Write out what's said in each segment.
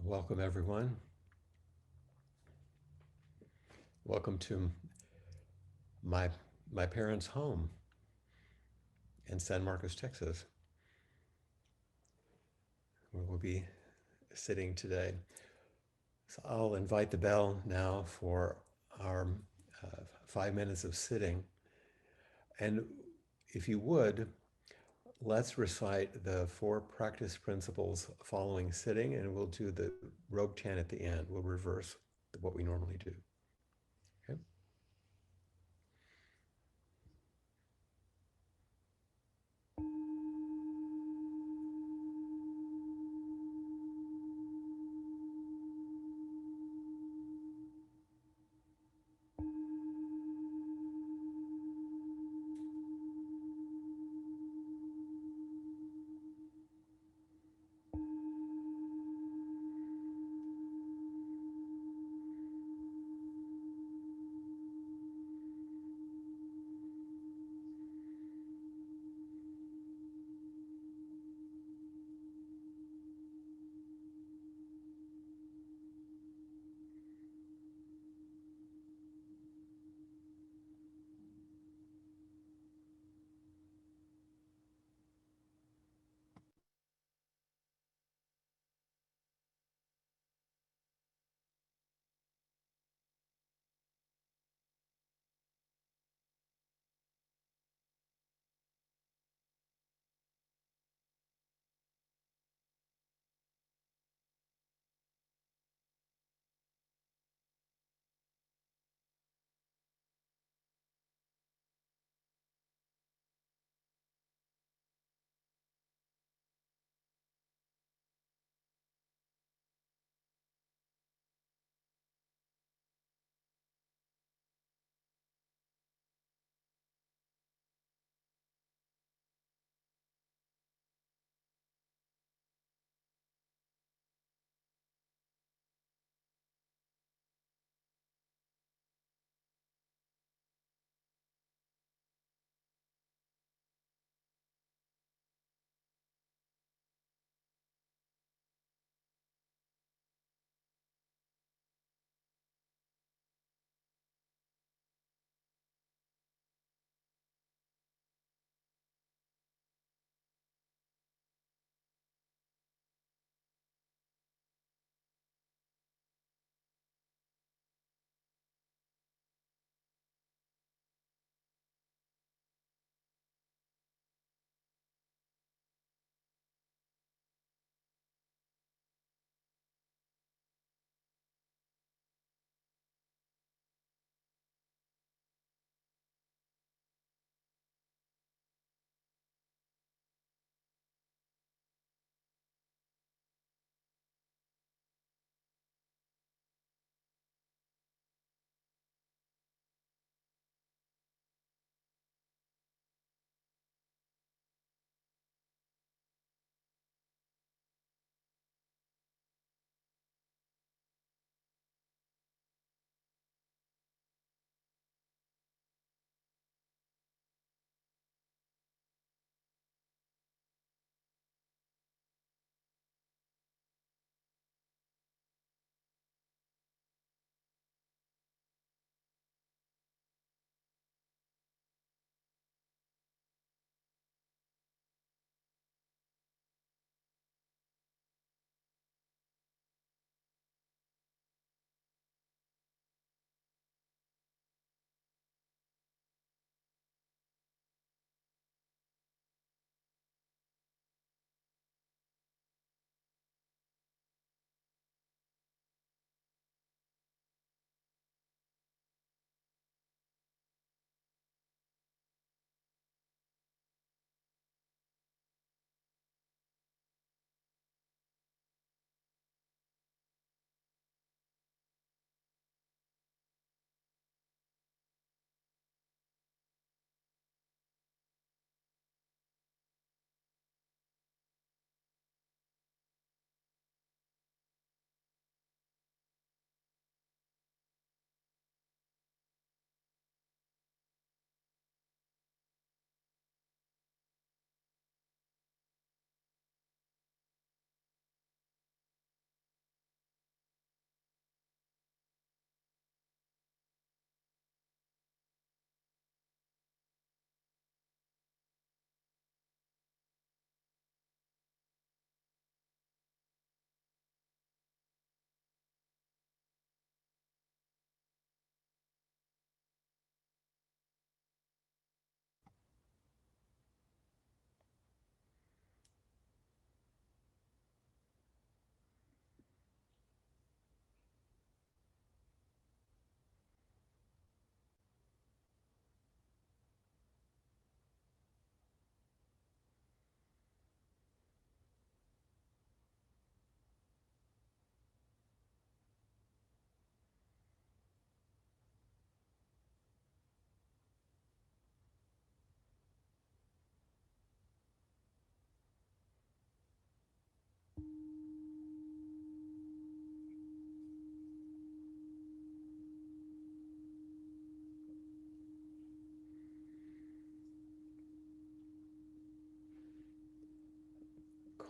Welcome, everyone. Welcome to my my parents' home in San Marcos, Texas, where we'll be sitting today. So I'll invite the bell now for our 5 minutes of sitting. And if you would, let's recite the four practice principles following sitting, and we'll do the robe chant at the end. We'll reverse what we normally do. Okay?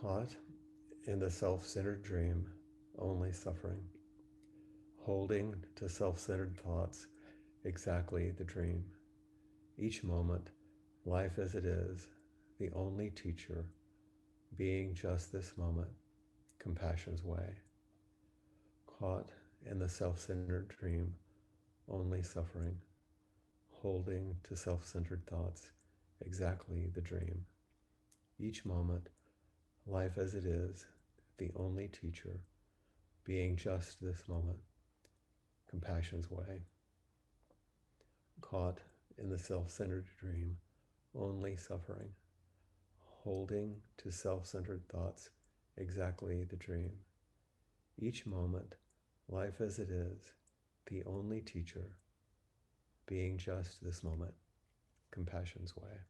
caught in the self-centered dream, only suffering, holding to self-centered thoughts, exactly the dream. Each moment, life as it is, the only teacher, being just this moment, compassion's way. Caught in the self-centered dream, only suffering, holding to self-centered thoughts, exactly the dream. Each moment, life as it is, the only teacher, being just this moment, compassion's way. Caught in the self-centered dream, only suffering, holding to self-centered thoughts, exactly the dream. Each moment, life as it is, the only teacher, being just this moment, compassion's way.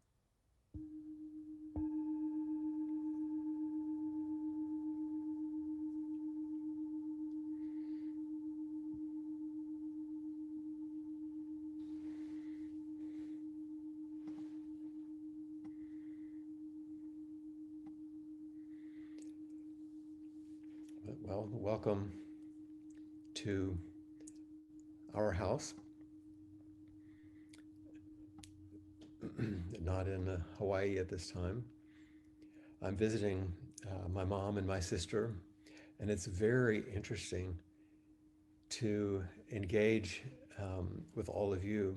Well, welcome to our house, not in Hawaii at this time. I'm visiting my mom and my sister, and it's very interesting to engage with all of you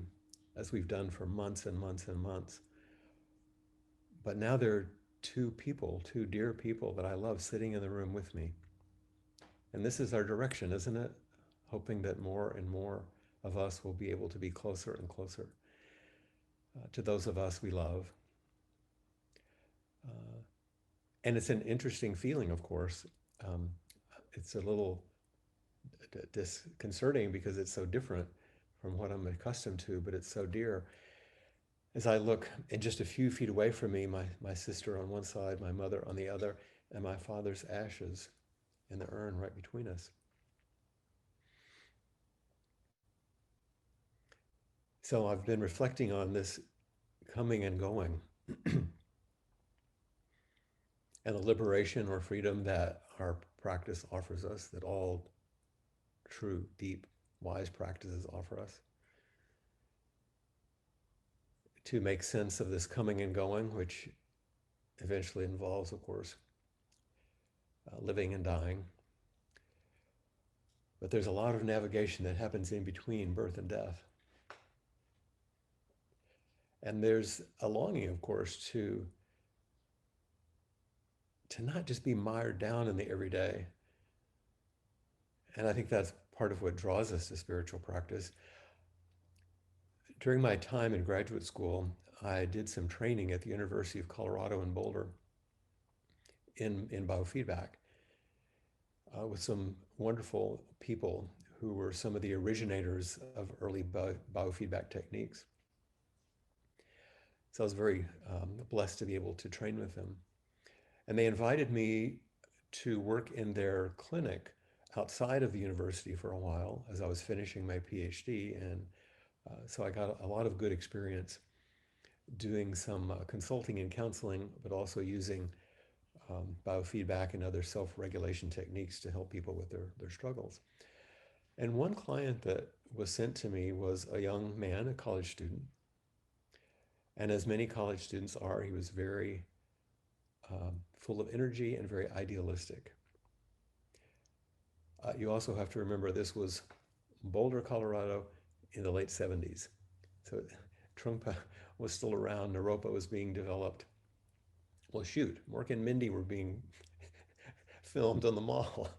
as we've done for months and months and months. But now there are two people, two dear people that I love sitting in the room with me. And this is our direction, isn't it? Hoping that more and more of us will be able to be closer and closer to those of us we love. Uh, and it's an interesting feeling, of course. Um, it's a little disconcerting because it's so different from what I'm accustomed to, but it's so dear. As I look, and just a few feet away from me, my sister on one side, my mother on the other, and my father's ashes in the urn right between us. So I've been reflecting on this coming and going and the liberation or freedom that our practice offers us, that all true, deep, wise practices offer us. To make sense of this coming and going, which eventually involves, of course, living and dying. But there's a lot of navigation that happens in between birth and death. And there's a longing, of course, to not just be mired down in the everyday. And I think that's part of what draws us to spiritual practice. During my time in graduate school, I did some training at the University of Colorado in Boulder in biofeedback with some wonderful people who were some of the originators of early biofeedback techniques. So I was very blessed to be able to train with them. And they invited me to work in their clinic outside of the university for a while as I was finishing my PhD. And so I got a lot of good experience doing some consulting and counseling, but also using biofeedback and other self-regulation techniques to help people with their struggles. And one client that was sent to me was a young man, a college student. And as many college students are, he was very full of energy and very idealistic. You also have to remember this was Boulder, Colorado in the late 70s. So Trungpa was still around, Naropa was being developed. Well, shoot, Mork and Mindy were being filmed on the mall.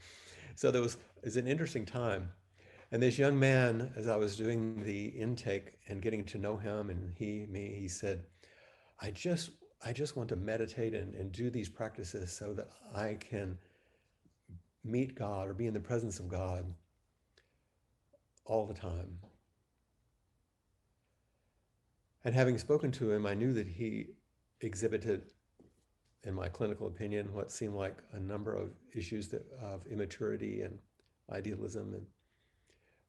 So it was an interesting time. And this young man, as I was doing the intake and getting to know him and he said, I just want to meditate and do these practices so that I can meet God or be in the presence of God all the time. And having spoken to him, I knew that he exhibited, in my clinical opinion, what seemed like a number of issues of immaturity and idealism and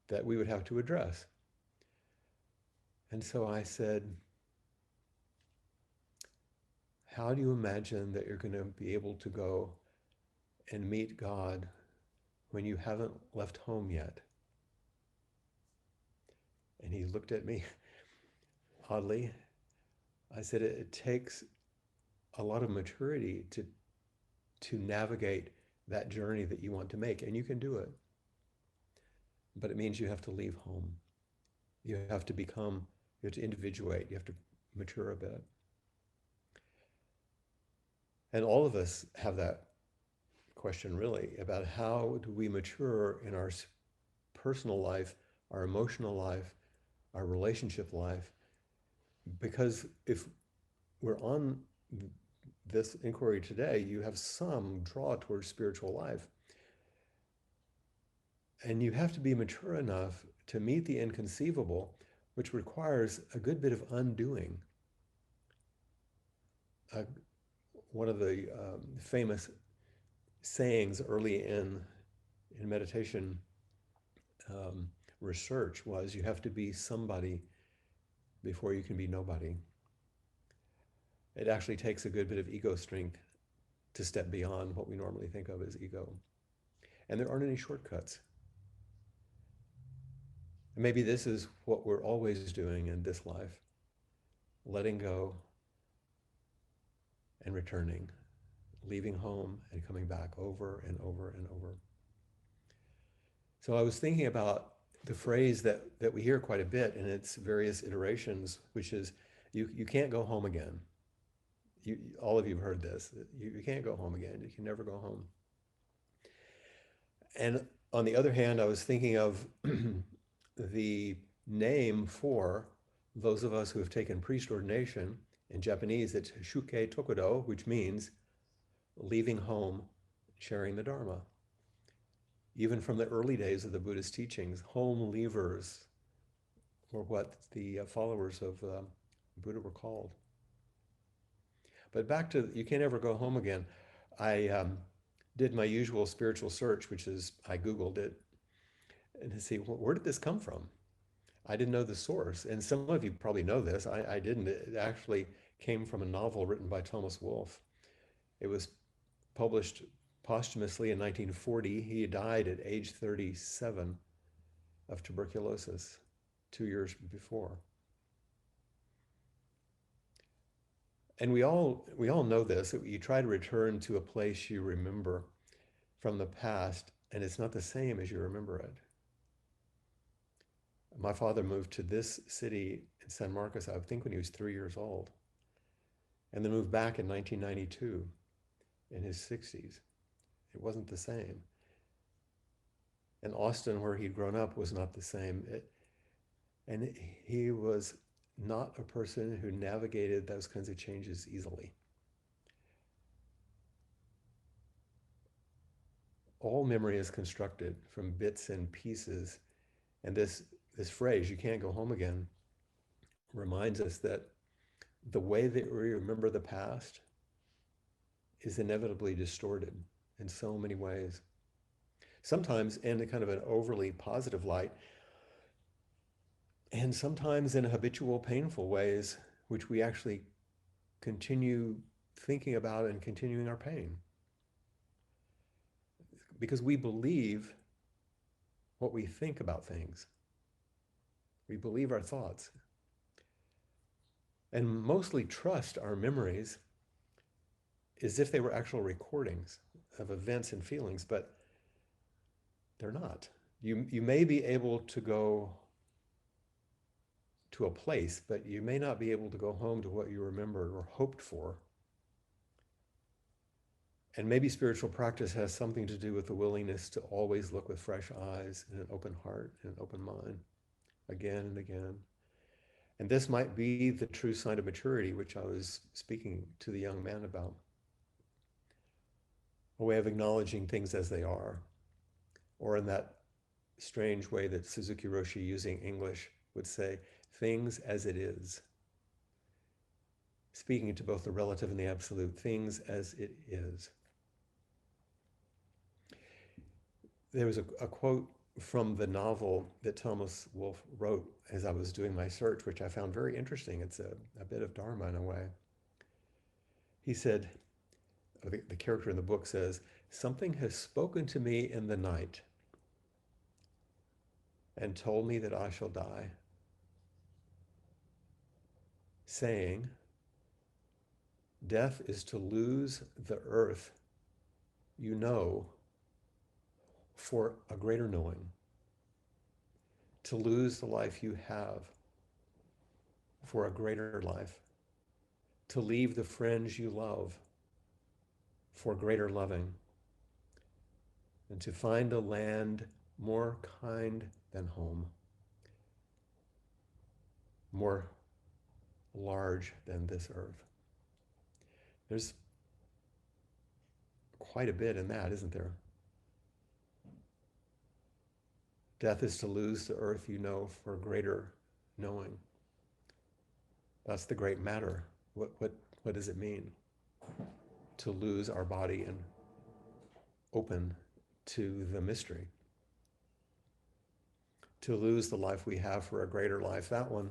that we would have to address. And so I said, How do you imagine that you're going to be able to go and meet God when you haven't left home yet? And he looked at me oddly. I said, it takes a lot of maturity to navigate that journey that you want to make, and you can do it. But it means you have to leave home. You have to become, you have to individuate, you have to mature a bit. And all of us have that question really about how do we mature in our personal life, our emotional life, our relationship life. Because if we're on this inquiry today, you have some draw towards spiritual life. And you have to be mature enough to meet the inconceivable, which requires a good bit of undoing. Uh, One of the famous sayings early in meditation um, research was you have to be somebody before you can be nobody. It actually takes a good bit of ego strength to step beyond what we normally think of as ego. And there aren't any shortcuts. And maybe this is what we're always doing in this life, letting go and returning, leaving home and coming back over and over and over. So I was thinking about the phrase that we hear quite a bit in its various iterations, which is, you can't go home again. All of you have heard this. You can't go home again. You can never go home. And on the other hand, I was thinking of the name for those of us who have taken priest ordination. In Japanese, it's Shukkei Tokudo, which means leaving home, sharing the Dharma. Even from the early days of the Buddhist teachings, home leavers were what the followers of Buddha were called. But back to you can't ever go home again. I did my usual spiritual search, which is I Googled it and to see where did this come from? I didn't know the source. And some of you probably know this. I didn't. It actually came from a novel written by Thomas Wolfe. It was published posthumously in 1940. He died at age 37 of tuberculosis 2 years before. And we all know this. You try to return to a place you remember from the past, and it's not the same as you remember it. My father moved to this city in San Marcos, I think when he was 3 years old, and then moved back in 1992 in his 60s. It wasn't the same. And Austin, where he'd grown up, was not the same. And he was not a person who navigated those kinds of changes easily. All memory is constructed from bits and pieces. And this phrase, you can't go home again, reminds us that the way that we remember the past is inevitably distorted in so many ways. Sometimes in a kind of an overly positive light, and sometimes in habitual, painful ways, which we actually continue thinking about and continuing our pain. Because we believe what we think about things. We believe our thoughts. And mostly trust our memories as if they were actual recordings of events and feelings, but they're not. You may be able to go to a place, but you may not be able to go home to what you remembered or hoped for. And maybe spiritual practice has something to do with the willingness to always look with fresh eyes and an open heart and an open mind again and again. And this might be the true sign of maturity, which I was speaking to the young man about. A way of acknowledging things as they are, or in that strange way that Suzuki Roshi, using English, would say, things as it is. Speaking to both the relative and the absolute, things as it is. There was a quote from the novel that Thomas Wolfe wrote as I was doing my search, which I found very interesting. It's a bit of Dharma in a way. He said, the character in the book says, something has spoken to me in the night and told me that I shall die, saying, death is to lose the earth you know for a greater knowing, to lose the life you have for a greater life, to leave the friends you love for greater loving, and to find a land more kind than home, more large than this earth. There's quite a bit in that, isn't there? Death is to lose the earth you know for greater knowing. That's the great matter. What does it mean to lose our body and open to the mystery? To lose the life we have for a greater life. That one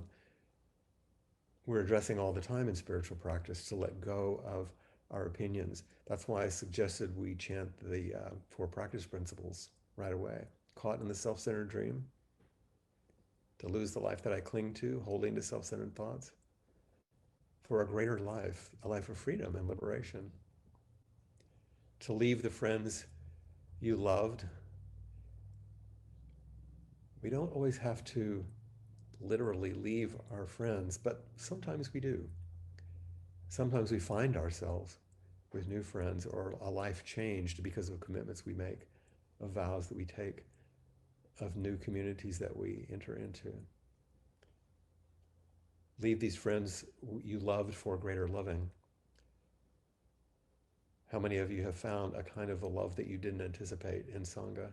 we're addressing all the time in spiritual practice, to let go of our opinions. That's why I suggested we chant the four practice principles right away. Caught in the self-centered dream, to lose the life that I cling to, holding to self-centered thoughts, for a greater life, a life of freedom and liberation. To leave the friends you loved. We don't always have to literally leave our friends, but sometimes we do. Sometimes we find ourselves with new friends or a life changed because of commitments we make, of vows that we take, of new communities that we enter into. Leave these friends you loved for greater loving. How many of you have found a kind of a love that you didn't anticipate in Sangha?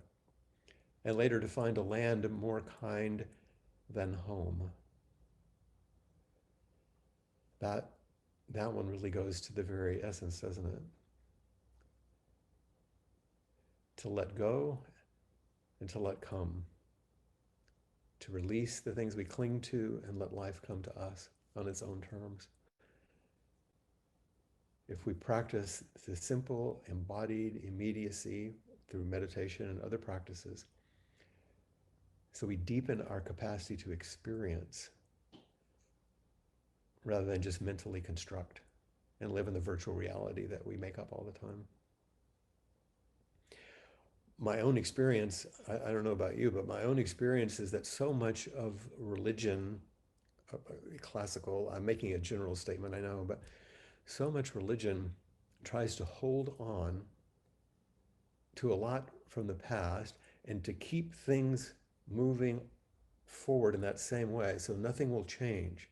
And later to find a land more kind than home. That one really goes to the very essence, doesn't it? To let go and to let come. To release the things we cling to and let life come to us on its own terms. If we practice the simple embodied immediacy through meditation and other practices, so we deepen our capacity to experience rather than just mentally construct and live in the virtual reality that we make up all the time. My own experience, I don't know about you, but my own experience is that so much of religion, classical, I'm making a general statement, I know, but so much religion tries to hold on to a lot from the past and to keep things moving forward in that same way so nothing will change.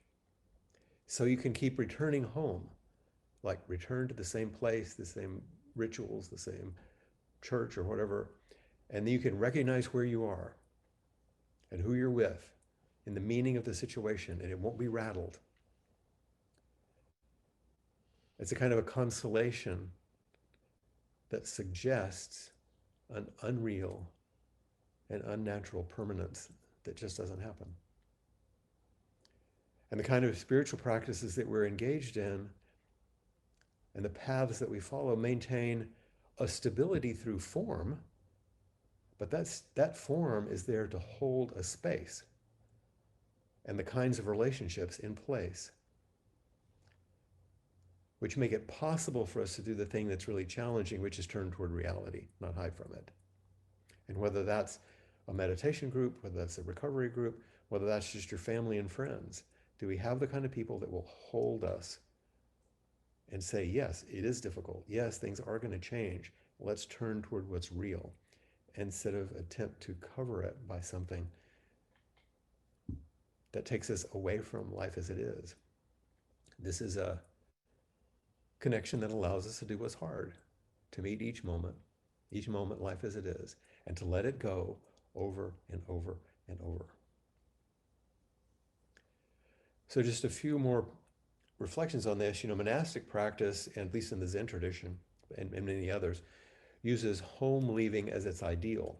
So you can keep returning home, like return to the same place, the same rituals, the same church or whatever, and then you can recognize where you are and who you're with in the meaning of the situation, and it won't be rattled. It's a kind of a consolation that suggests an unreal and unnatural permanence that just doesn't happen. And the kind of spiritual practices that we're engaged in and the paths that we follow maintain a stability through form, but that form is there to hold a space and the kinds of relationships in place which make it possible for us to do the thing that's really challenging, which is turn toward reality, not hide from it. And whether that's a meditation group, whether that's a recovery group, whether that's just your family and friends, do we have the kind of people that will hold us and say, yes, it is difficult. Yes, things are going to change. Let's turn toward what's real instead of attempt to cover it by something that takes us away from life as it is. This is a connection that allows us to do what's hard, to meet each moment life as it is, and to let it go over and over and over. So just a few more reflections on this. Monastic practice, at least in the Zen tradition and many others, uses home leaving as its ideal.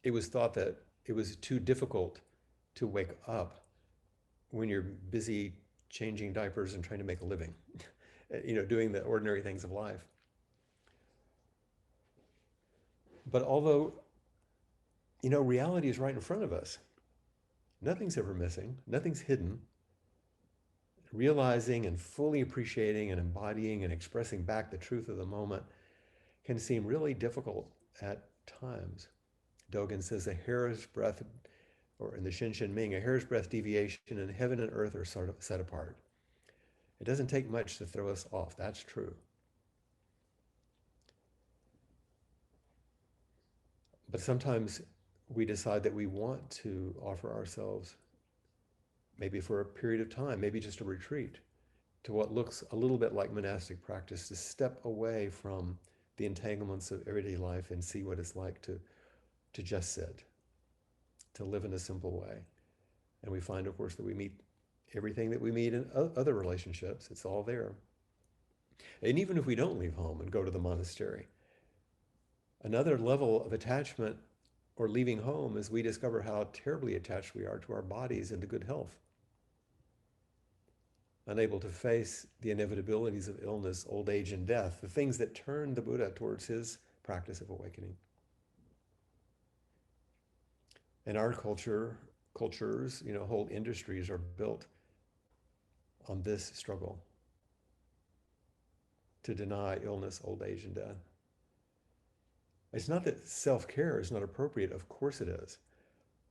It was thought that it was too difficult to wake up when you're busy changing diapers and trying to make a living, doing the ordinary things of life. But although, reality is right in front of us, nothing's ever missing, nothing's hidden. Realizing and fully appreciating and embodying and expressing back the truth of the moment can seem really difficult at times. Dogen says a hair's breadth, or in the Shin Shin Ming, a hair's breadth deviation and heaven and earth are sort of set apart. It doesn't take much to throw us off. That's true. But sometimes we decide that we want to offer ourselves, maybe for a period of time, maybe just a retreat, to what looks a little bit like monastic practice, to step away from the entanglements of everyday life and see what it's like to just sit, to live in a simple way. And we find, of course, that we meet everything that we meet in other relationships. It's all there. And even if we don't leave home and go to the monastery, another level of attachment or leaving home is we discover how terribly attached we are to our bodies and to good health, unable to face the inevitabilities of illness, old age, and death, the things that turned the Buddha towards his practice of awakening. And our cultures, whole industries are built on this struggle to deny illness, old age, and death. It's not that self-care is not appropriate, of course it is,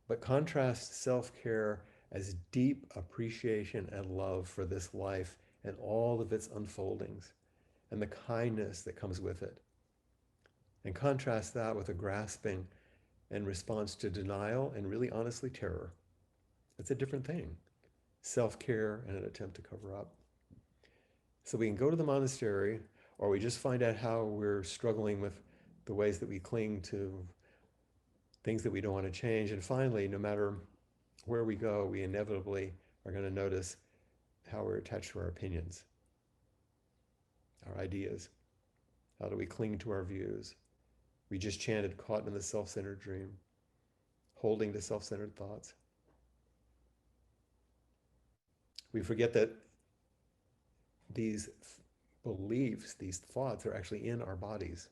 but contrast self-care as deep appreciation and love for this life and all of its unfoldings and the kindness that comes with it. And contrast that with a grasping and response to denial and really honestly terror. It's a different thing. Self-care and an attempt to cover up. So we can go to the monastery, or we just find out how we're struggling with the ways that we cling to things that we don't want to change. And finally, no matter where we go, we inevitably are going to notice how we're attached to our opinions, our ideas. How do we cling to our views? We just chanted, caught in the self-centered dream, holding to self-centered thoughts. We forget that these beliefs, these thoughts are actually in our bodies.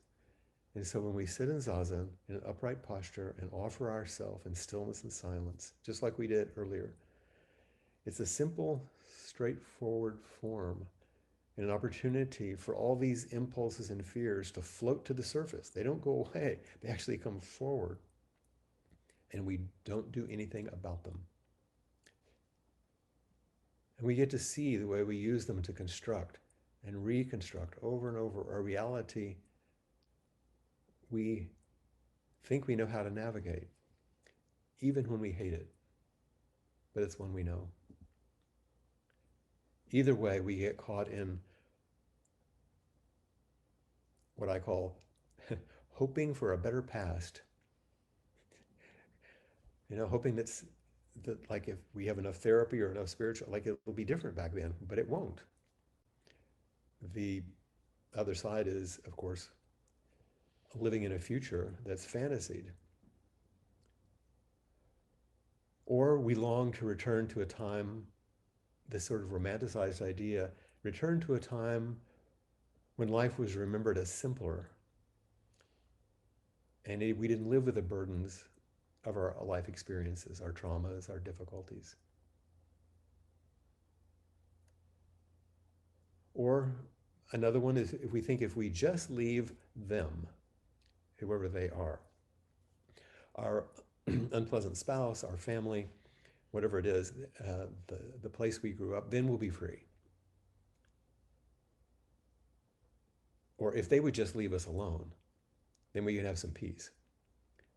And so when we sit in zazen, in an upright posture, and offer ourselves in stillness and silence, just like we did earlier, it's a simple, straightforward form and an opportunity for all these impulses and fears to float to the surface. They don't go away. They actually come forward, and we don't do anything about them. And we get to see the way we use them to construct and reconstruct over and over a reality we think we know how to navigate, even when we hate it, but it's one we know. Either way, we get caught in what I call hoping for a better past. Hoping that like if we have enough therapy or enough spiritual, like it will be different back then, but it won't. The other side is, of course, living in a future that's fantasied. Or we long to return to a time, this sort of romanticized idea, return to a time when life was remembered as simpler and we didn't live with the burdens of our life experiences, our traumas, our difficulties. Or another one is if we think if we just leave them, whoever they are, our unpleasant spouse, our family, whatever it is, the place we grew up, then we'll be free. Or if they would just leave us alone, then we could have some peace.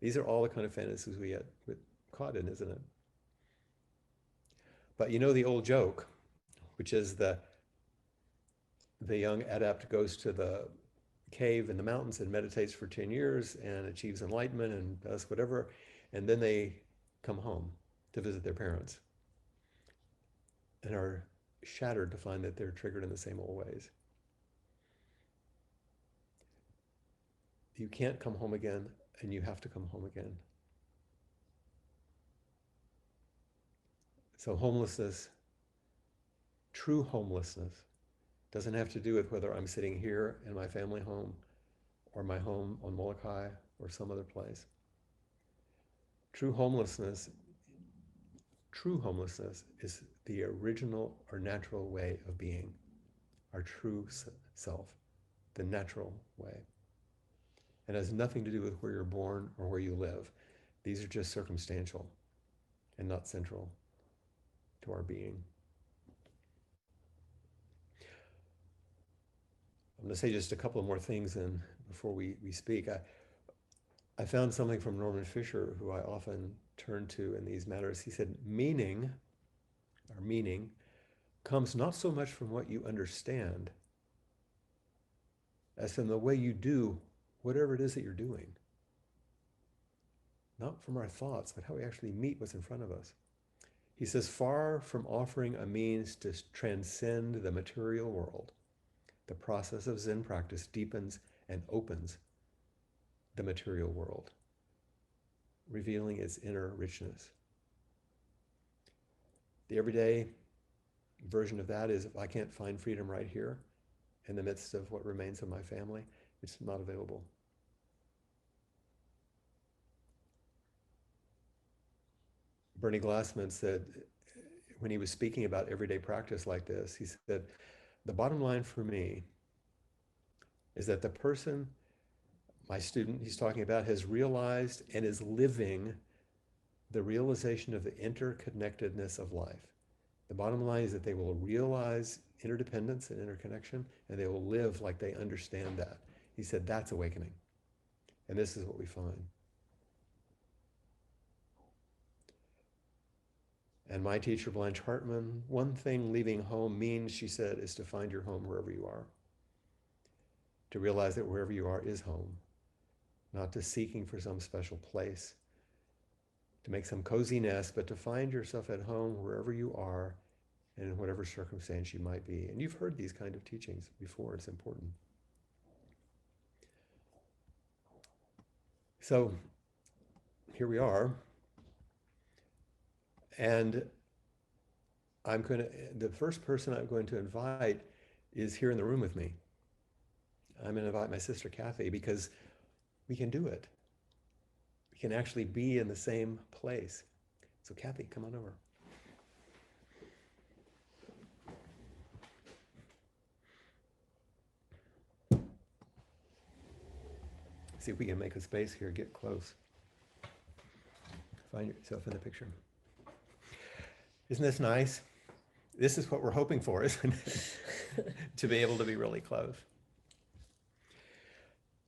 These are all the kind of fantasies we get caught in, isn't it? But the old joke, which is the young adept goes to the cave in the mountains and meditates for 10 years and achieves enlightenment and does whatever, and then they come home to visit their parents and are shattered to find that they're triggered in the same old ways. You can't come home again, and you have to come home again. So homelessness True homelessness doesn't have to do with whether I'm sitting here in my family home or my home on Molokai or some other place. True homelessness, true homelessness is the original or natural way of being, our true self, the natural way. It has nothing to do with where you're born or where you live. These are just circumstantial and not central to our being. I'm going to say just a couple of more things and before we speak. I found something from Norman Fisher, who I often turn to in these matters. He said, meaning, our meaning, comes not so much from what you understand as from the way you do whatever it is that you're doing. Not from our thoughts, but how we actually meet what's in front of us. He says, far from offering a means to transcend the material world, the process of Zen practice deepens and opens the material world, revealing its inner richness. The everyday version of that is if I can't find freedom right here in the midst of what remains of my family, it's not available. Bernie Glassman said, when he was speaking about everyday practice like this, he said, the bottom line for me is that the person, my student he's talking about, has realized and is living the realization of the interconnectedness of life. The bottom line is that they will realize interdependence and interconnection, and they will live like they understand that. He said that's awakening. And this is what we find. And my teacher, Blanche Hartman, one thing leaving home means, she said, is to find your home wherever you are. To realize that wherever you are is home. Not to seeking for some special place, to make some cozy nest, but to find yourself at home wherever you are and in whatever circumstance you might be. And you've heard these kind of teachings before. It's important. So here we are. And the first person I'm going to invite is here in the room with me. I'm going to invite my sister Kathy because we can do it. We can actually be in the same place. So Kathy, come on over. See if we can make a space here, get close. Find yourself in the picture. Isn't this nice? This is what we're hoping for, isn't it? To be able to be really close.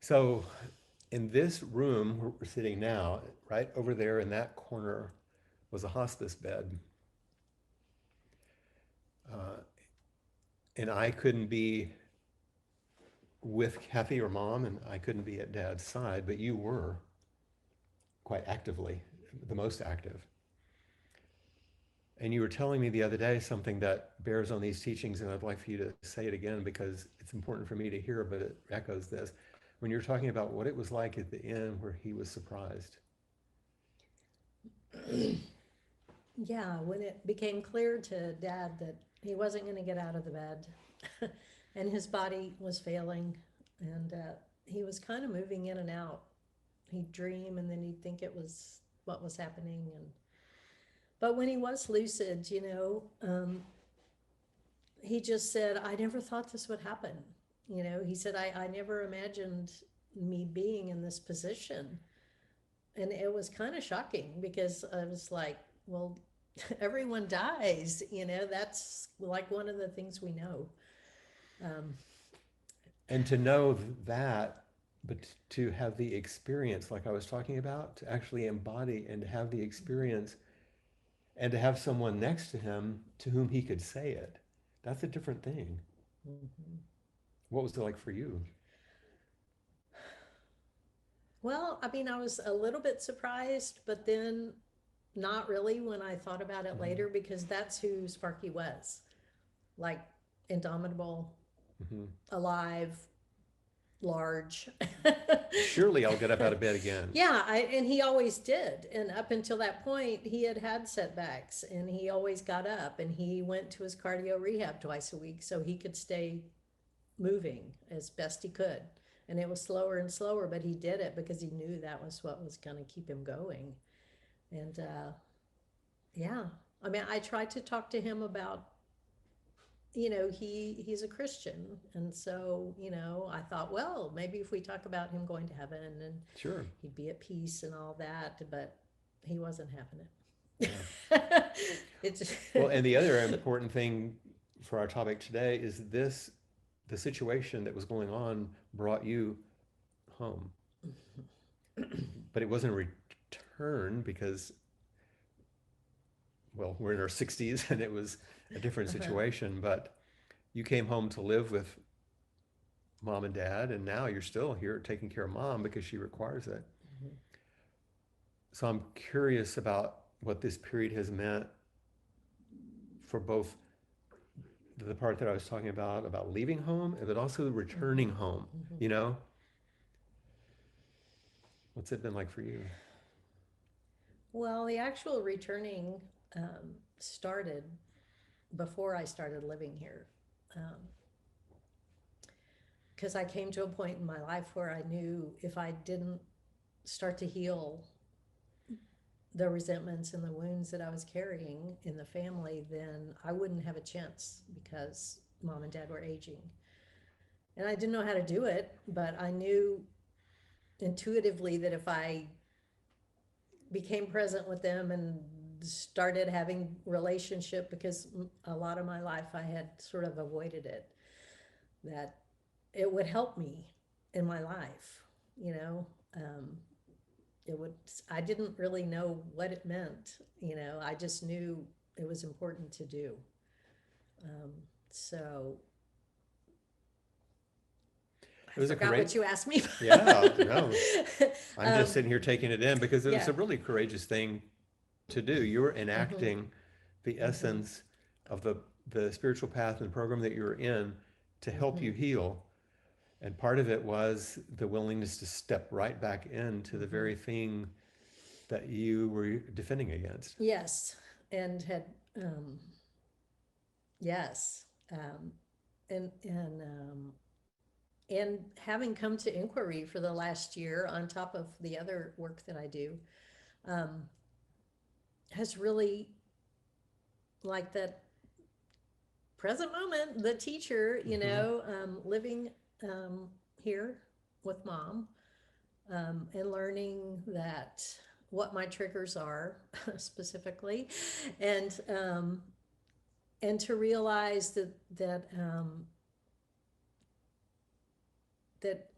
So in this room where we're sitting now, right over there in that corner was a hospice bed. And I couldn't be with Kathy or Mom, and I couldn't be at Dad's side, but you were quite actively, the most active. And you were telling me the other day something that bears on these teachings, and I'd like for you to say it again because it's important for me to hear, but it echoes this. When you're talking about what it was like at the end where he was surprised. Yeah, when it became clear to Dad that he wasn't going to get out of the bed and his body was failing and he was kind of moving in and out. He'd dream and then he'd think it was what was happening. But when he was lucid, he just said, I never thought this would happen. He said, I never imagined me being in this position. And it was kind of shocking because I was like, well, everyone dies, that's like one of the things we know. And to know that, but to have the experience, like I was talking about, to actually embody and to have the experience and to have someone next to him to whom he could say it, that's a different thing. Mm-hmm. What was it like for you? Well, I mean, I was a little bit surprised, but then not really when I thought about it later because that's who Sparky was. Like indomitable, alive, large. Surely I'll get up out of bed again. Yeah, and he always did. And up until that point, he had had setbacks, and he always got up, and he went to his cardio rehab twice a week so he could stay moving as best he could. And it was slower and slower, but he did it because he knew that was what was going to keep him going. And yeah, I mean, I tried to talk to him about, he's a Christian, and so I thought, well, maybe if we talk about him going to heaven and Sure. he'd be at peace and all that, but he wasn't having Yeah. it. It's Well, and the other important thing for our topic today is the situation that was going on brought you home. But it wasn't a return because, well, we're in our 60s and it was a different uh-huh. situation. But you came home to live with mom and dad, and now you're still here taking care of mom because she requires it. Mhm. So I'm curious about what this period has meant for both the part that I was talking about leaving home, but also returning Mhm. home. Mhm. You know, what's it been like for you? Well, the actual returning started before I started living here. Because I came to a point in my life where I knew if I didn't start to heal the resentments and the wounds that I was carrying in the family, then I wouldn't have a chance because mom and dad were aging. And I didn't know how to do it, but I knew intuitively that if I became present with them and started having relationship, because a lot of my life I had sort of avoided it, that it would help me in my life, you know. Um, it would. I didn't really know what it meant, I just knew it was important to do. um, so I It was a forgot great, what you asked me. yeah, no, I'm just um, sitting here taking it in because it was yeah. a really courageous thing to do. You were Hmm. enacting the Hmm. essence of the spiritual path and program that you were in to help you Hmm. heal. And part of it was the willingness to step right back into the Hmm. very thing that you were defending against. Yes, and had yes, and having come to inquiry for the last year, on top of the other work that I do, um, has really, like, that present moment, the teacher, Hmm. living um, here with mom, and learning that what my triggers are specifically, and to realize that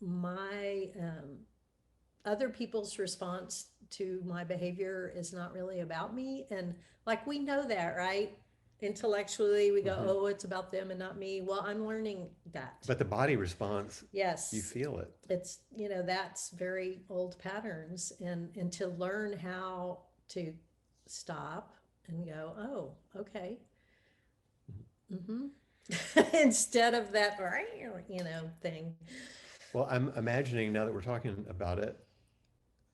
my other people's response to my behavior is not really about me. And, like, we know that, right? Intellectually we go, Hmm. oh, it's about them and not me. Well, I'm learning that. But the body response, you Yes, feel it. it's, that's very old patterns, and to learn how to stop and go, oh, okay. Mm-hmm. Instead of that, thing. Well, I'm imagining now that we're talking about it,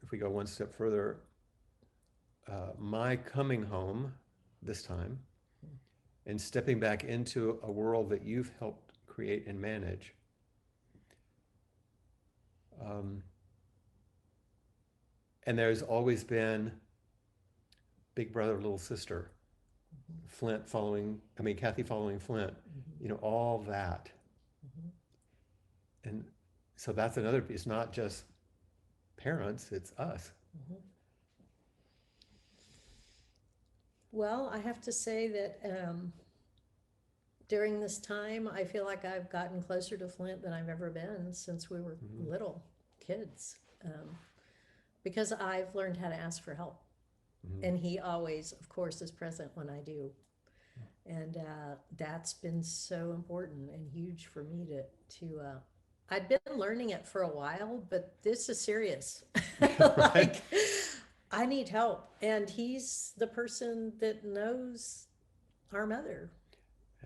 if we go one step further, my coming home this time and stepping back into a world that you've helped create and manage. Um, and there's always been big brother, little sister, Flint following, I mean, Kathy following Flint, Mm-hmm. all that. Mm-hmm. And so that's another piece, not just parents, it's us. Mm-hmm. Well, I have to say that during this time, I feel like I've gotten closer to Flint than I've ever been since we were Mhm. little kids, because I've learned how to ask for help. Mhm. And he always, of course, is present when I do. And that's been so important and huge for me I'd been learning it for a while, but this is serious. Right? Like, I need help. And he's the person that knows our mother.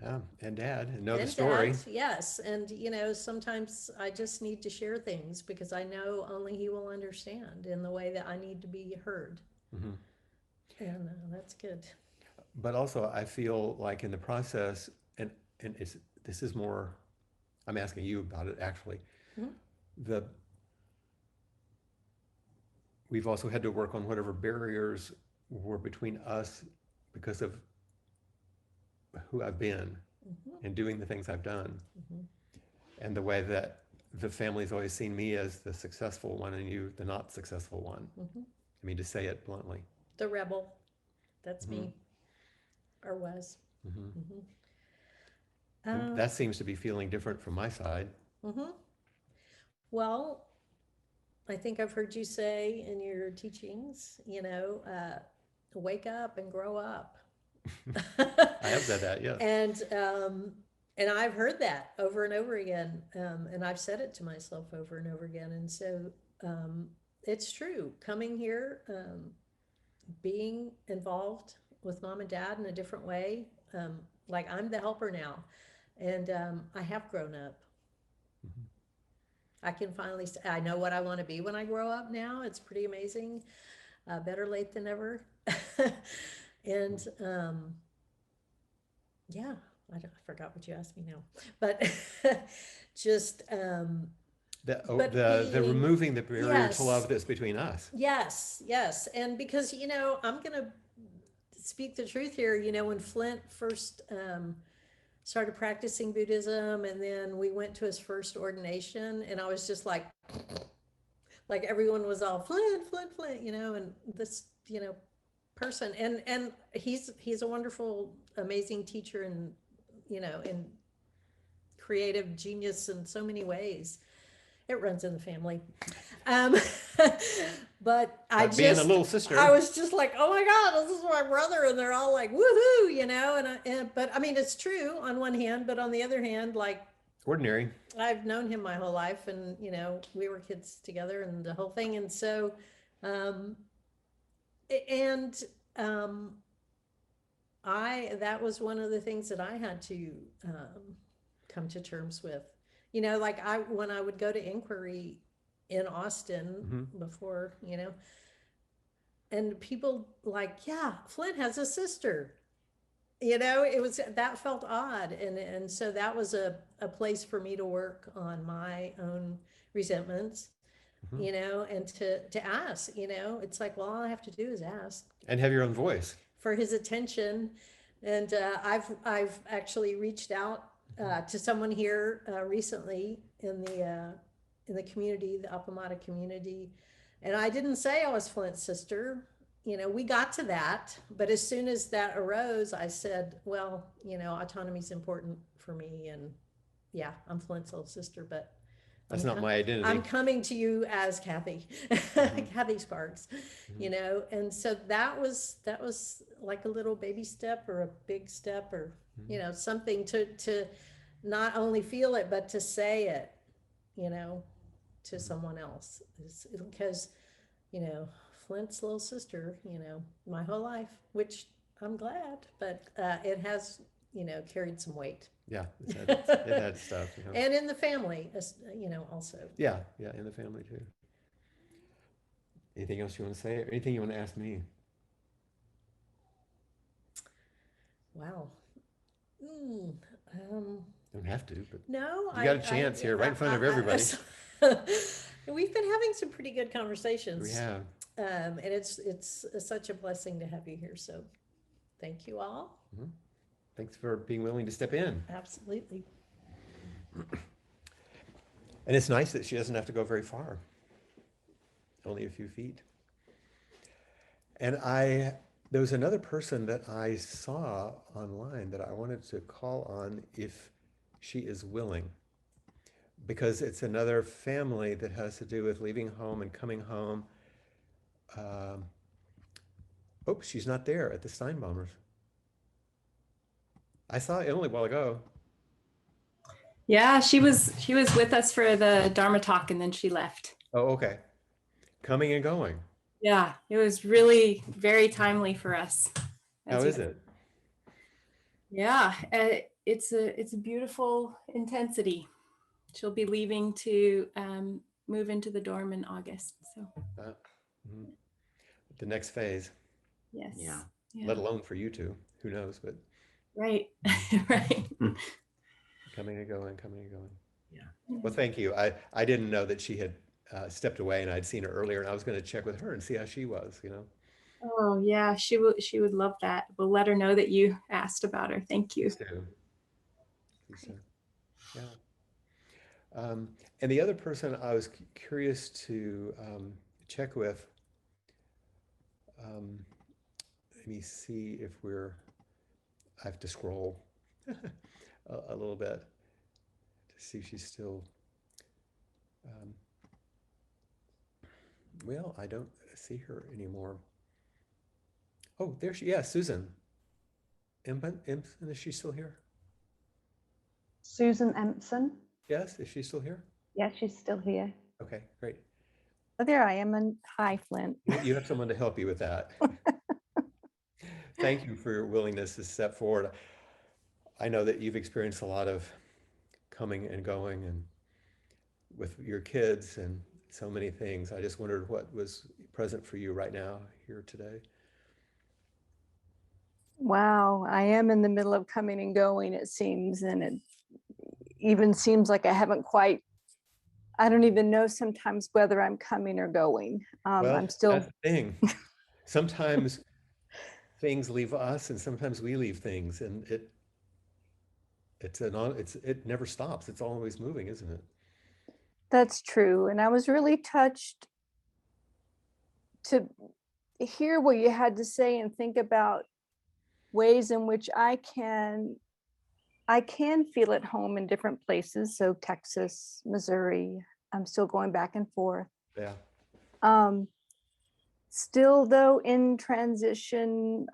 Yeah, and Dad know the And story. Dad, yes. And, sometimes I just need to share things because I know only he will understand in the way that I need to be heard. Hmm. And that's good. But also, I feel like in the process, and this is more. I'm asking you about it actually. Mhm. The We've also had to work on whatever barriers were between us because of who I've been Mhm. and doing the things I've done, Mhm. and the way that the family's always seen me as the successful one and you the not successful one. Mhm. I mean, to say it bluntly. The rebel. That's Hmm. me, or was. Hmm. Hmm. And Uh, that seems to be feeling different from my side. mhm. Well, I think I've heard you say in your teachings, wake up and grow up. I have said that, yes. and and I've heard that over and over again, and I've said it to myself over and over again. And so um, it's true. Coming here, being involved with mom and dad in a different way, like I'm the helper now, and I have grown up. Mhm. I can finally say I know what I want to be when I grow up now. It's pretty amazing. Better late than never. And yeah, I forgot what you asked me now, but just but The being, removing the barrier to love yes, that's between us. yes, yes. And because I'm gonna speak the truth here. When Flint first started practicing Buddhism, and then we went to his first ordination, and I was just like everyone was all Flint, Flint, Flint, and this, person, and he's a wonderful, amazing teacher, and in creative genius in so many ways. It runs in the family. Um, but But being a little I sister, was just like, oh my God, this is my brother. And they're all like, woohoo, but I mean, it's true on one hand, but on the other hand, like, ordinary. I've known him my whole life, and, we were kids together and the whole thing. And so, um, and, um, that was one of the things that I had to, come to terms with. Like when I would go to inquiry in Austin Hmm. before, and people like, yeah, Flint has a sister. It was, that felt odd, and so that was a place for me to work on my own resentments, Hmm. and to ask, it's like, well, all I have to do is ask And have your own voice. for his attention. And I've actually reached out to someone here recently in the community, the Apamata community, and I didn't say I was Flint's sister. We got to that, but as soon as that arose, I said, well, autonomy is important for me, and yeah, I'm Flint's little sister, but I'm That's not com- my I'm identity. coming to you as Kathy, Hmm. Kathy Sparks, Hmm. and so that was like a little baby step or a big step, or Hmm. something to not only feel it but to say it, you know, to Hmm. someone else, because you know Flint's little sister, my whole life, which I'm glad, but it has carried some weight. Yeah, it And had stuff, you know. in the family, also. Yeah, yeah, in the family too. Anything else you want to say, or anything you want to ask me? Wow. Mm, um, Don't have to, but no, you got a chance here, right in front of everybody. we've been having some pretty good We conversations, have. and it's such a blessing to have you here. So thank you all. Mhm. Thanks for being willing to step in. Absolutely. And it's nice that she doesn't have to go very far, only a few feet. And there was another person that I saw online that I wanted to call on if she is willing, because it's another family that has to do with leaving home and coming home. Um, oh, she's not there at the Steinbombers. I saw Emily a while ago. Yeah, she was with us for the Dharma talk and then she left. Oh, okay. Coming and going. Yeah, it was really very timely for us. How As you, is it? yeah, it's a beautiful intensity. She'll be leaving to move into the dorm in August. So Mhm. The next phase, yes, Yeah. yeah, let alone for you two, who knows, but right, right. coming and going, coming and going. Yeah. Well, thank you. I didn't know that she had stepped away, and I'd seen her earlier, and I was going to check with her and see how she was, you know. Oh yeah, she would love that. We'll let her know that you asked about her. Thank you. Please do. Please do. Yeah. And the other person I was curious to check with, um, let me see if I have to scroll a little bit to see if she's still, um, well, I don't see her anymore. Oh, there she, yeah, Susan. Impson, is she still here? Susan Empson. Yes, is she still here? Yeah, she's still here. Okay, great. Oh, there I am. And hi, Flint. You have someone to help you with that. Thank you for your willingness to step forward. I know that you've experienced a lot of coming and going and with your kids and so many things. I just wondered what was present for you right now here today. Wow, I am in the middle of coming and going, it seems. And it even seems like I haven't quite, I don't even know sometimes whether I'm coming or going. Well, I'm still, that's the thing. Sometimes things leave us and sometimes we leave things and it never stops. It's always moving, isn't it? that's true. And I was really touched to hear what you had to say and think about ways in which I can feel at home in different places. So Texas, Missouri, I'm still going back and forth. Yeah. Um, Still though in transition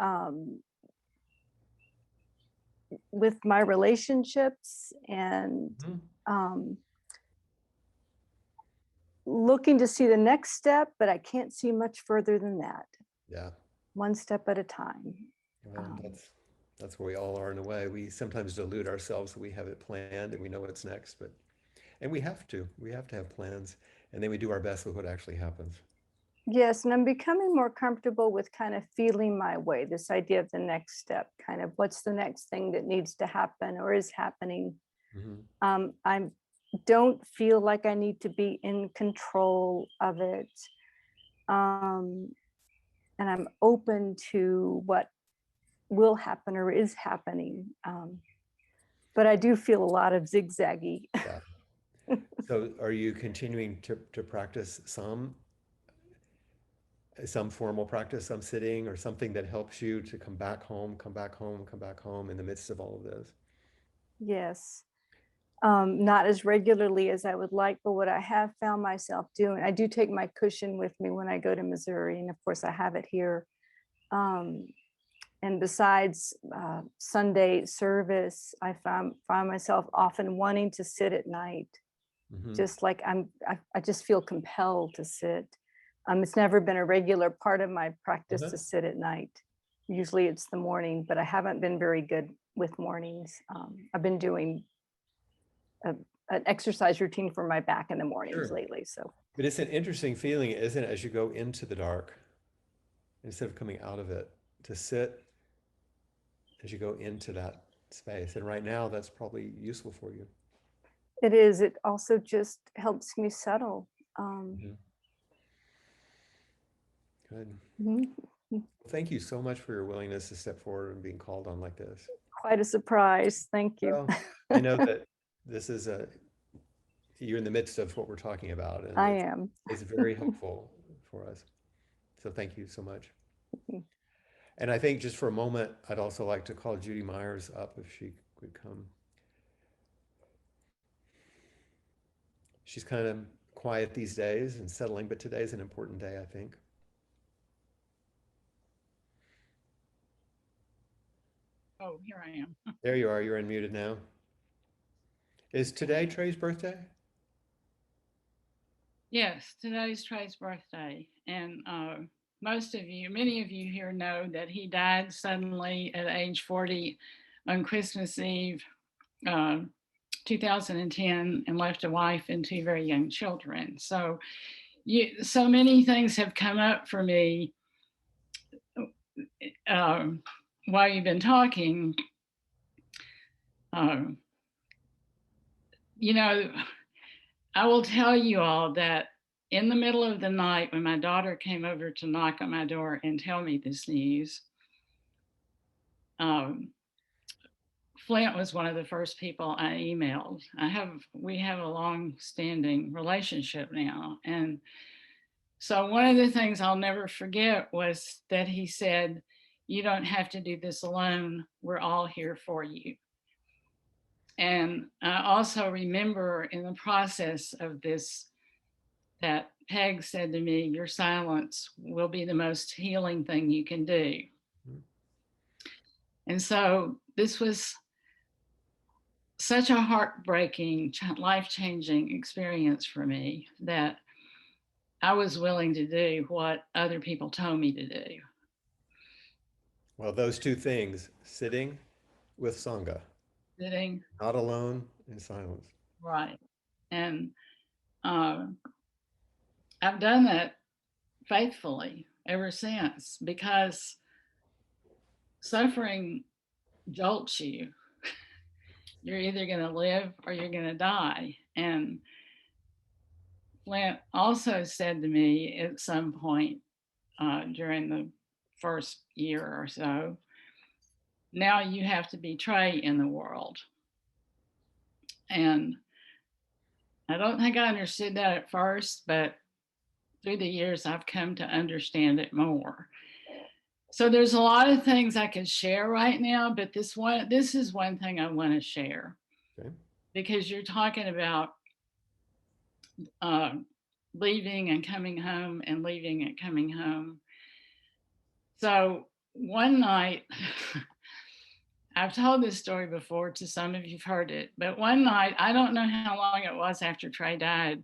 with my relationships and Mhm. um, looking to see the next step, but I can't see much further than that. Yeah. One step at a time. Well, Um, that's where we all are in a way. We sometimes delude ourselves that we have it planned and we know what's next, but and we have to. We have to have plans, and then we do our best with what actually happens. yes, and I'm becoming more comfortable with kind of feeling my way, this idea of the next step, kind of what's the next thing that needs to happen or is happening. Hmm. I don't feel like I need to be in control of it. Um, and I'm open to what will happen or is happening. But I do feel a lot of zigzaggy. Yeah. So are you continuing to practice some formal practice, some sitting or something that helps you to come back home, come back home, come back home in the midst of all of this? Yes. Not as regularly as I would like, but what I have found myself doing, I do take my cushion with me when I go to Missouri. And of course, I have it here. Um, and besides Sunday service, I find myself often wanting to sit at night, Hmm. just like I just feel compelled to sit. It's never been a regular part of my practice Uh-huh. to sit at night. Usually it's the morning, but I haven't been very good with mornings. I've been doing a, an exercise routine for my back in the mornings Sure. lately. So But it's an interesting feeling, isn't it, as you go into the dark instead of coming out of it, to sit as you go into that space. And right now, that's probably useful for you. it is. It also just helps me settle. Mhm. Good. Mhm. Thank you so much for your willingness to step forward and being called on like this. Quite a surprise. Thank you. Well, I know that this is you're in the midst of what we're talking about, and I am. it's very helpful for us. So thank you so much. And I think just for a moment, I'd also like to call Judy Myers up if she would come. She's kind of quiet these days and settling, but today's an important day, I think. Oh, here I am. There you are. You're unmuted now. Is today Trey's birthday? Yes, today's Trey's birthday. And most of you, many of you here know that he died suddenly at age 40 on Christmas Eve 2010 and left a wife and 2 very young children. So so many things have come up for me while you've been talking. Um, you know, I will tell you all that in the middle of the night, when my daughter came over to knock on my door and tell me this news, um, Flint was one of the first people I emailed. We have a long-standing relationship now, and so one of the things I'll never forget was that he said, "You don't have to do this alone. We're all here for you." And I also remember in the process of this that Peg said to me, "Your silence will be the most healing thing you can do." And so this was such a heartbreaking, life-changing experience for me that I was willing to do what other people told me to do. Well, those two things, sitting with Sangha, Sitting, not alone in silence. right. And uh, I've done that faithfully ever since, because suffering jolts you. You're either going to live or you're going to die. And Flint also said to me at some point during the first year or so, "Now you have to be Trey in the world." And I don't think I understood that at first, but through the years, I've come to understand it more. So there's a lot of things I could share right now, but this is one thing I want to share. Okay. Because you're talking about uh, leaving and coming home and leaving and coming home. So one night, I've told this story before to some of you've heard it, but one night, I don't know how long it was after Trey died,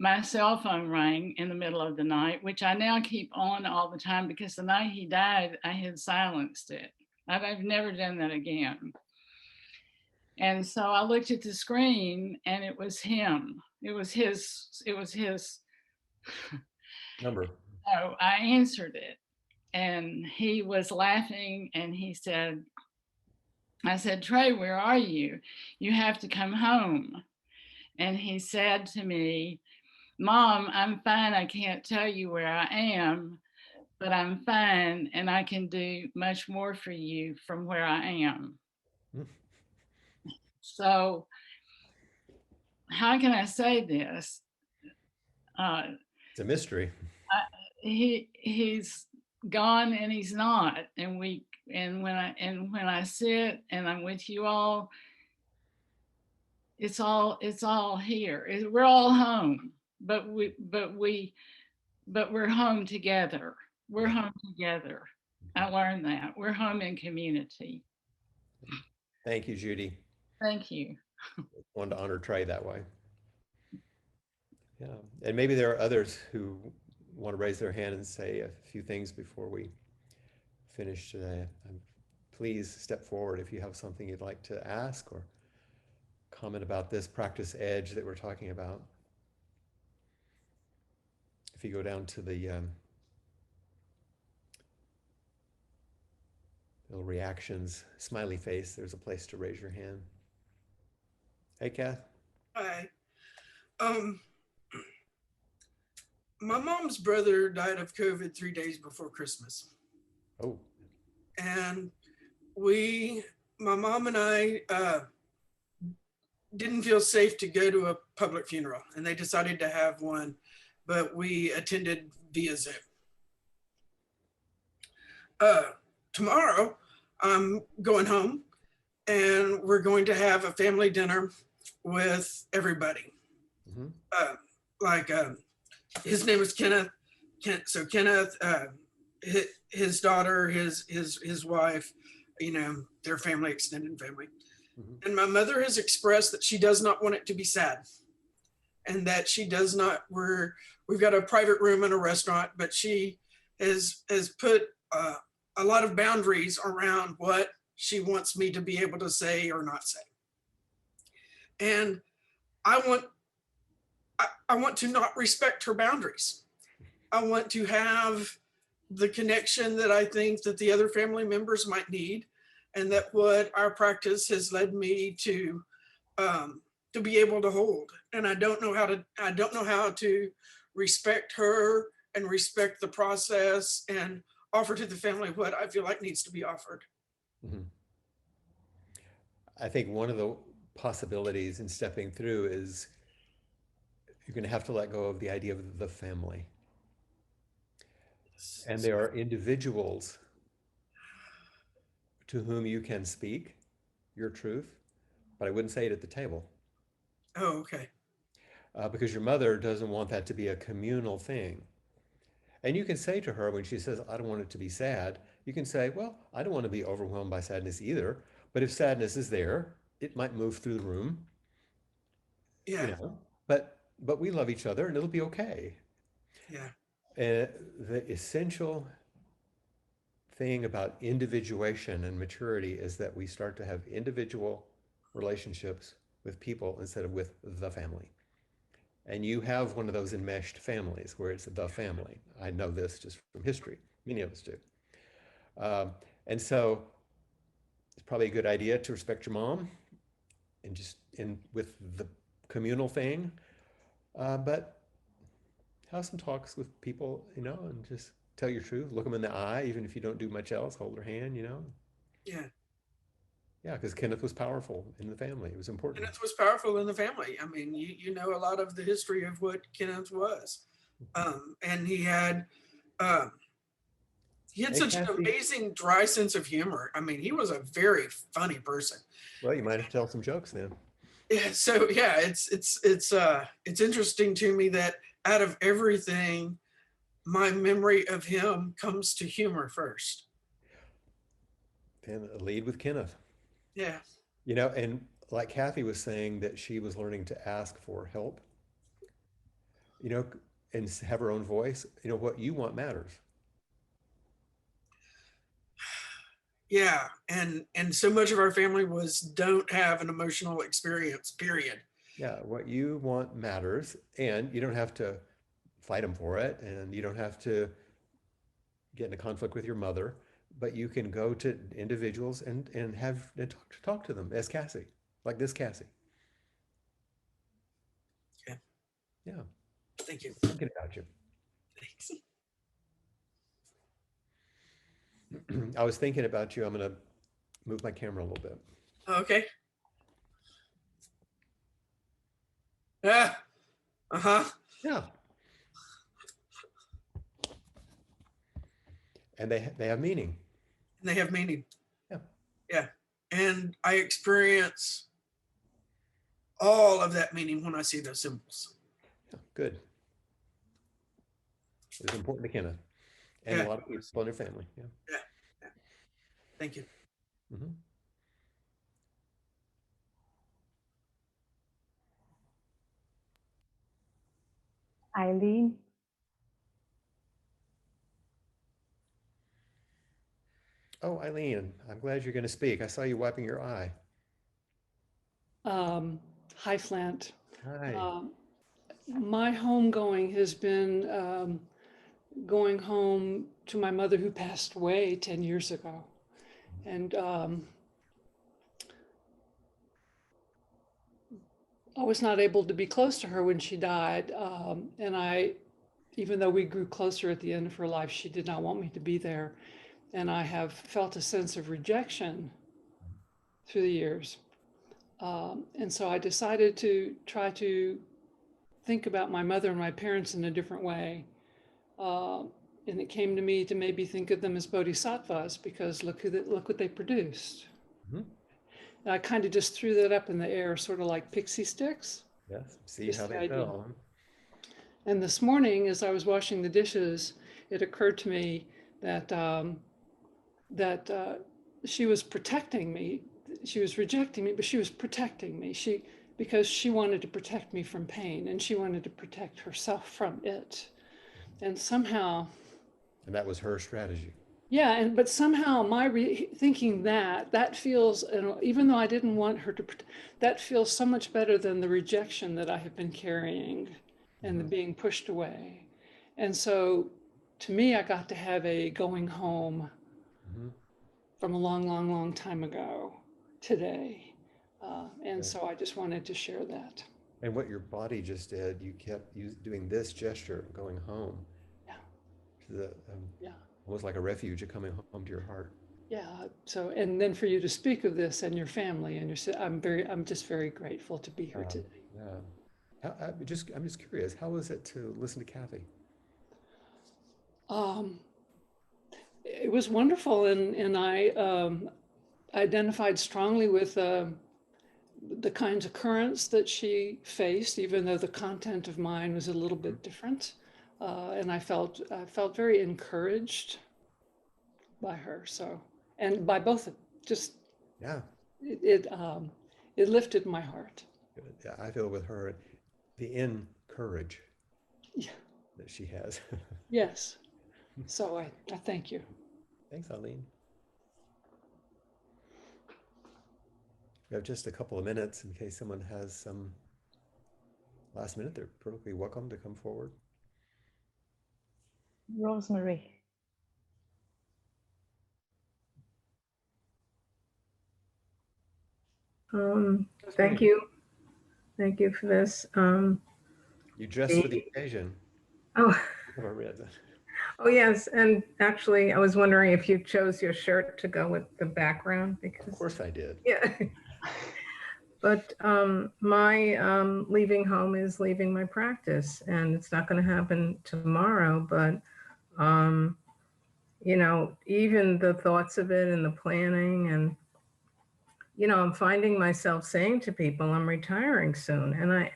my cell phone rang in the middle of the night, which I now keep on all the time because the night he died, I had silenced it. I've never done that again. And so I looked at the screen and it was him. It was his. Number. So I answered it and he was laughing and he said, I said, "Trey, where are you? You have to come home." And he said to me, "Mom, I'm fine. I can't tell you where I am, but I'm fine and I can do much more for you from where I am." So how can I say this? It's a mystery. He's gone and he's not, and when I sit and I'm with you all, it's all here. We're all home, but we're home together. We're home together. I learned that we're home in community. Thank you, Judy. Thank you. Wanted to honor Trey that way. Yeah, and maybe there are others who want to raise their hand and say a few things before we finish today. Please step forward if you have something you'd like to ask or comment about this practice edge that we're talking about. If you go down to the little reactions, smiley face, there's a place to raise your hand. Hey, Kath. Hi. My mom's brother died of COVID 3 days before Christmas. Oh. And my mom and I didn't feel safe to go to a public funeral, and they decided to have one, but we attended via Zoom. Tomorrow, I'm going home, and we're going to have a family dinner with everybody. Mm-hmm. His name is Kenneth. So Kenneth, his daughter, his wife, their family, extended family. Mm-hmm. And my mother has expressed that she does not want it to be sad, and that she does not. We've got a private room in a restaurant, but she has put a lot of boundaries around what she wants me to be able to say or not say. And I want I want to not respect her boundaries. I want to have the connection that I think that the other family members might need, and that what our practice has led me to be able to hold. And I don't know how to respect her and respect the process and offer to the family what I feel like needs to be offered. Mhm. I think one of the possibilities in stepping through is you're going to have to let go of the idea of the family. And there are individuals to whom you can speak your truth, but I wouldn't say it at the table Oh, okay. because your mother doesn't want that to be a communal thing. And you can say to her when she says, I don't want it to be sad, you can say, well, I don't want to be overwhelmed by sadness either. But if sadness is there, it might move through the room, you Yeah. know, but we love each other and it'll be okay. Yeah. The essential thing about individuation and maturity is that we start to have individual relationships with people instead of with the family. And you have one of those enmeshed families where it's the family. I know this just from history. Many of us do. Um, and so it's probably a good idea to respect your mom and just in with the communal thing, but have some talks with people, you know, and just tell your truth. Look them in the eye, even if you don't do much else. Hold their hand, you know. Yeah. Yeah, because Kenneth was powerful in the family. It was important. Kenneth was powerful in the family. I mean, you know a lot of the history of what Kenneth was. And um, he had And such an Kathy, amazing dry sense of humor. I mean, he was a very funny person. well, you might have to tell some jokes then. Yeah, so yeah, it's interesting to me that out of everything, my memory of him comes to humor first. Then lead with Kenneth. Yeah. You know, and like Kathy was saying that she was learning to ask for help, you know, and have her own voice. You know, what you want matters. Yeah, and so much of our family was don't have an emotional experience, period. Yeah, what you want matters, and you don't have to fight them for it, and you don't have to get in a conflict with your mother, but you can go to individuals and have and talk to them as Cassie, like this Cassie. Yeah. Yeah, Thank you. thinking about you. Thanks. I was thinking about you. I'm gonna move my camera a little bit. Okay. Yeah. Uh-huh. Yeah, and they have meaning. And they have meaning. Yeah, Yeah. And I experience all of that meaning when I see those symbols. yeah, good. It was important to Kenna and a Yeah. lot of people in their family. Yeah. Yeah. Yeah. Thank you. Hmm. Eileen. Oh, Eileen, I'm glad you're going to speak. I saw you wiping your eye. Hi, Flint. Hi. Um, my homegoing has been going home to my mother who passed away 10 years ago. And I was not able to be close to her when she died. Even though we grew closer at the end of her life, she did not want me to be there. And I have felt a sense of rejection through the years. And so I decided to try to think about my mother and my parents in a different way. Uh, and it came to me to maybe think of them as bodhisattvas because look what they produced. Mhm. And I kind of just threw that up in the air, sort of like pixie sticks. Yes. See Just how the they idea. fell. Huh? And this morning, as I was washing the dishes, it occurred to me that she was protecting me. She was rejecting me, but she was protecting me. Because she wanted to protect me from pain, and she wanted to protect herself from it. And somehow, And that was her strategy. Yeah, but somehow my thinking that feels, even though I didn't want her to, that feels so much better than the rejection that I have been carrying and the being pushed away. And so to me, I got to have a going home Mhm. from a long, long, long time ago today. And Yeah. so I just wanted to share that. And what your body just did, you kept doing this gesture, going home Yeah, to the yeah, almost like a refuge of coming home to your heart. yeah. So, and then for you to speak of this and your family and your, I'm just very grateful to be here today. Yeah. I'm just curious. How was it to listen to Kathy? Um, it was wonderful, and I identified strongly with the kinds of currents that she faced, even though the content of mine was a little bit different. And I felt very encouraged by her. So, and by both, just Yeah. it um, it lifted my heart. Yeah, I feel with her the in courage Yeah. that she has. Yes. So I thank you. Thanks, Eileen. We have just a couple of minutes in case someone has some last minute. They're perfectly welcome to come forward. Rosemary. Thank Rosemary, you. Thank you for this. you dressed for the The, occasion. oh, Have I read that? oh yes, and actually, I was wondering if you chose your shirt to go with the background Of because, course I did. yeah. But my leaving home is leaving my practice, and it's not going to happen tomorrow. But um, even the thoughts of it and the planning, and I'm finding myself saying to people, "I'm retiring soon," and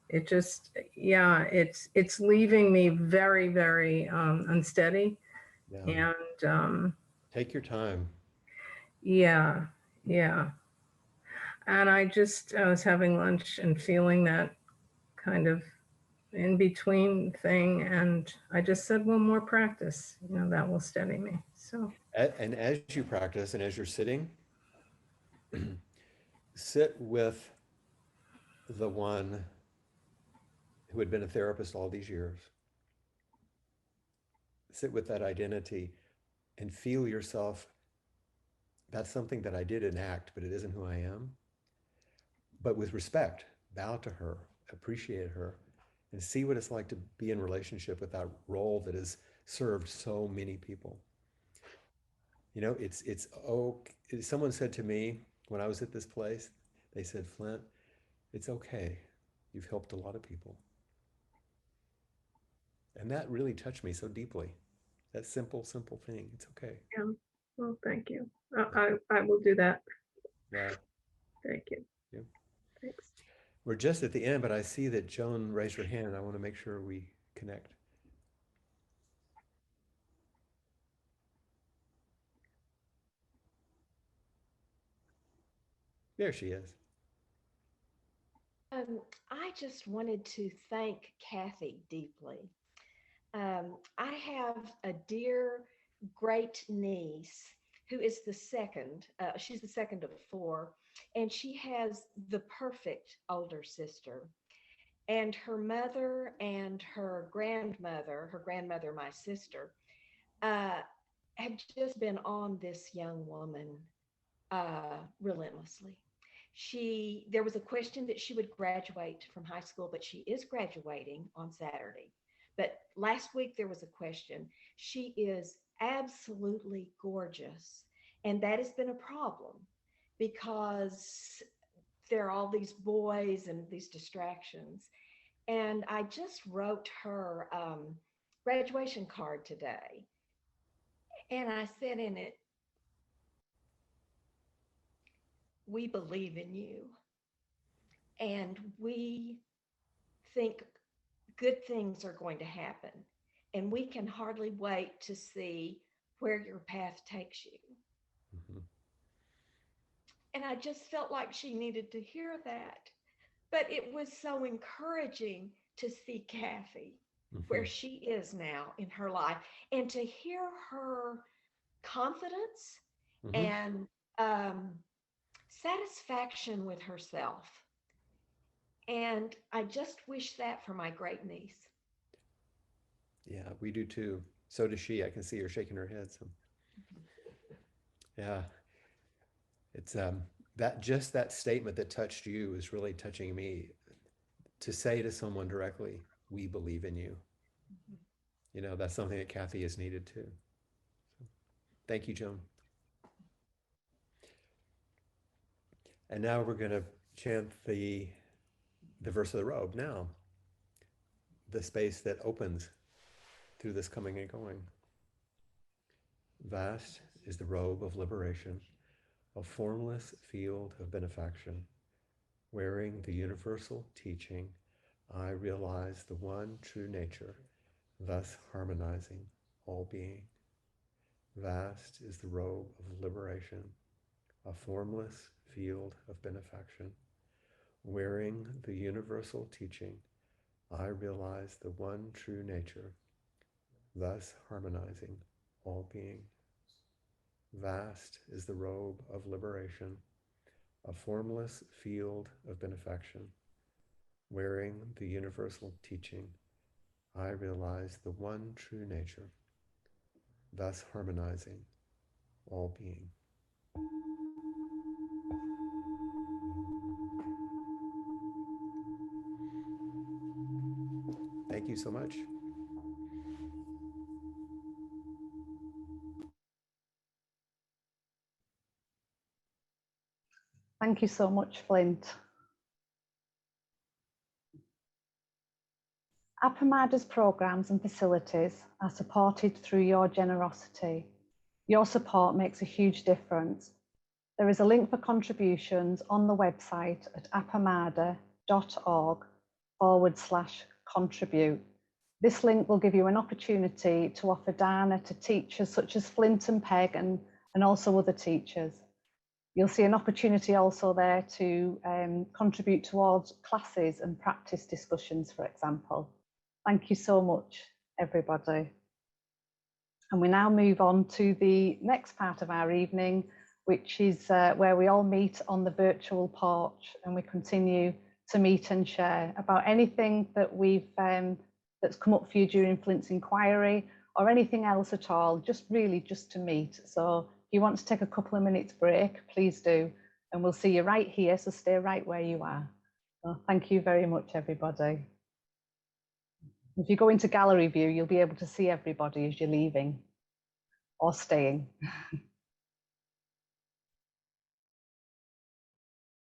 it just, yeah, it's leaving me very, very unsteady. Yeah. And Take your time. yeah, yeah. And I was having lunch and feeling that kind of in between thing. And I just said, well, more practice, that will steady me. So, And as you practice and as you're sitting, sit with the one who had been a therapist all these years. Sit with that identity and feel yourself. That's something that I did enact, but it isn't who I am. But with respect, bow to her, appreciate her, and see what it's like to be in relationship with that role that has served so many people. It's okay. Someone said to me when I was at this place, they said, Flint, it's okay. You've helped a lot of people. And that really touched me so deeply. That simple, simple thing. It's okay. yeah, well, thank you. I will do that. Yeah. Thank you. Yeah. Thanks. We're just at the end, but I see that Joan raised her hand. I want to make sure we connect. There she is. Um, I just wanted to thank Kathy deeply. I have a dear great niece who is she's the second of four, and she has the perfect older sister. And her mother and her grandmother, my sister, uh, have just been on this young woman relentlessly. There was a question that she would graduate from high school, but she is graduating on Saturday. But last week there was a question. She is absolutely gorgeous, and that has been a problem because there are all these boys and these distractions. And I just wrote her graduation card today, and I said in it, "We believe in you, and we think good things are going to happen. And we can hardly wait to see where your path takes you." Mhm. And I just felt like she needed to hear that. But it was so encouraging to see Kathy where Mhm. she is now in her life and to hear her confidence Mhm. and satisfaction with herself. And I just wish that for my great niece. Yeah, we do too. So does she. I can see her shaking her head. So yeah, it's that just that statement that touched you is really touching me. To say to someone directly, "We believe in you." You know, that's something that Kathy has needed too. So, thank you, Joan. And now we're going to chant the verse of the robe. Now, the space that opens through this coming and going. Vast is the robe of liberation, a formless field of benefaction. Wearing the universal teaching, I realize the one true nature, thus harmonizing all being. Vast is the robe of liberation, a formless field of benefaction. Wearing the universal teaching, I realize the one true nature, thus harmonizing all being. Vast is the robe of liberation, a formless field of benefaction. Wearing the universal teaching, I realize the one true nature, thus harmonizing all being. Thank you so much. Thank you so much, Flint. Appamada's programs and facilities are supported through your generosity. Your support makes a huge difference. There is a link for contributions on the website at appamada.org/contribute. This link will give you an opportunity to offer dana to teachers such as Flint and Peg and also other teachers. You'll see an opportunity also there to contribute towards classes and practice discussions, for example. Thank you so much, everybody. And we now move on to the next part of our evening, which is where we all meet on the virtual porch and we continue to meet and share about anything that we've that's come up for you during Flint's inquiry or anything else at all, just to meet. So if you want to take a couple of minutes break, please do. And we'll see you right here, so stay right where you are. So thank you very much, everybody. If you go into gallery view, you'll be able to see everybody as you're leaving or staying.